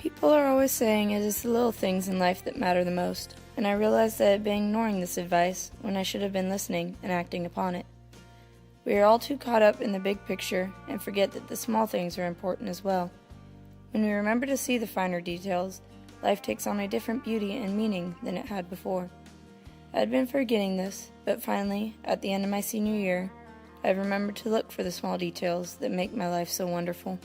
People are always saying it is the little things in life that matter the most, and I realized that I had been ignoring this advice when I should have been listening and acting upon it. We are all too caught up in the big picture and forget that the small things are important as well. When we remember to see the finer details, life takes on a different beauty and meaning than it had before. I had been forgetting this, but finally, at the end of my senior year, I remembered to look for the small details that make my life so wonderful.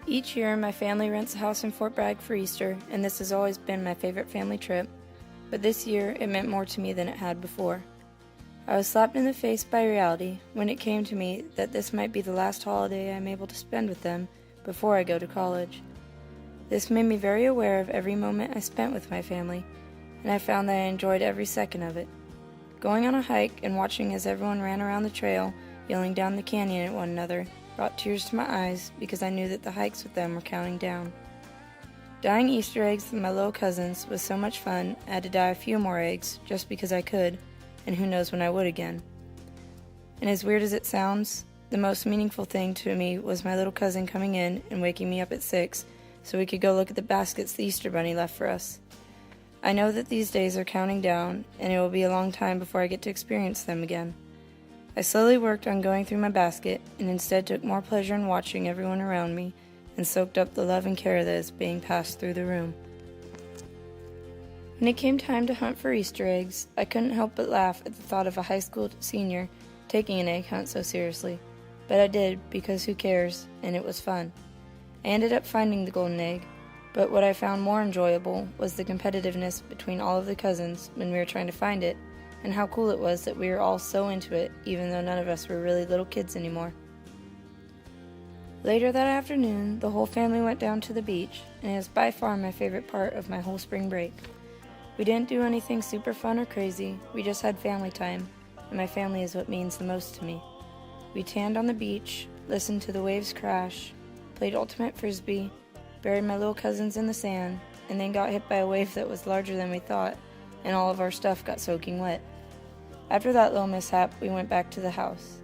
Each year, my family rents a house in Fort Bragg for Easter, and this has always been my favorite family trip, but this year it meant more to me than it had before. I was slapped in the face by reality when it came to me that this might be the last holiday I am able to spend with them before I go to college. This made me very aware of every moment I spent with my family, and I found that I enjoyed every second of it. Going on a hike and watching as everyone ran around the trail, yelling down the canyon at one another, brought tears to my eyes because I knew that the hikes with them were counting down. Dyeing Easter eggs with my little cousins was so much fun I had to dye a few more eggs just because I could, and who knows when I would again. And as weird as it sounds, the most meaningful thing to me was my little cousin coming in and waking me up at 6 so we could go look at the baskets the Easter Bunny left for us. I know that these days are counting down, and it will be a long time before I get to experience them again. I slowly worked on going through my basket, and instead took more pleasure in watching everyone around me, and soaked up the love and care that is being passed through the room. When it came time to hunt for Easter eggs, I couldn't help but laugh at the thought of a high school senior taking an egg hunt so seriously, but I did because who cares, and it was fun. I ended up finding the golden egg, but what I found more enjoyable was the competitiveness between all of the cousins when we were trying to find it, and how cool it was that we were all so into it, even though none of us were really little kids anymore. Later that afternoon, the whole family went down to the beach, and it is by far my favorite part of my whole spring break. We didn't do anything super fun or crazy, we just had family time, and my family is what means the most to me. We tanned on the beach, listened to the waves crash, played ultimate frisbee, buried my little cousins in the sand, and then got hit by a wave that was larger than we thought, and all of our stuff got soaking wet. After that little mishap, we went back to the house.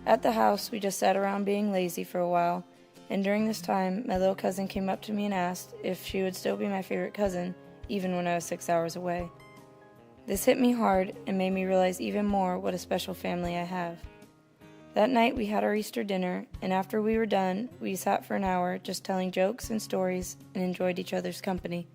At the house, we just sat around being lazy for a while, and during this time, my little cousin came up to me and asked if she would still be my favorite cousin, even when I was 6 hours away. This hit me hard and made me realize even more what a special family I have. That night, we had our Easter dinner, and after we were done, we sat for an hour just telling jokes and stories and enjoyed each other's company.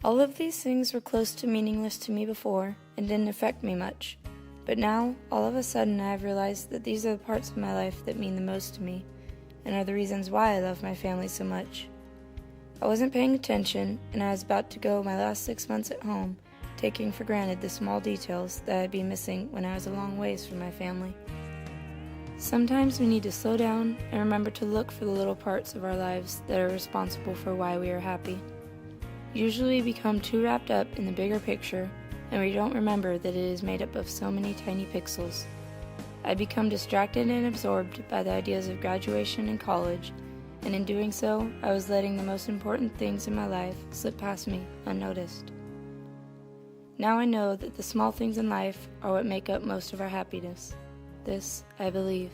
All of these things were close to meaningless to me before and didn't affect me much, but now, all of a sudden, I have realized that these are the parts of my life that mean the most to me and are the reasons why I love my family so much. I wasn't paying attention, and I was about to go my last 6 months at home, taking for granted the small details that I'd be missing when I was a long ways from my family. Sometimes we need to slow down and remember to look for the little parts of our lives that are responsible for why we are happy. Usually we become too wrapped up in the bigger picture, and we don't remember that it is made up of so many tiny pixels. I become distracted and absorbed by the ideas of graduation and college, and in doing so, I was letting the most important things in my life slip past me unnoticed. Now I know that the small things in life are what make up most of our happiness. This I believe.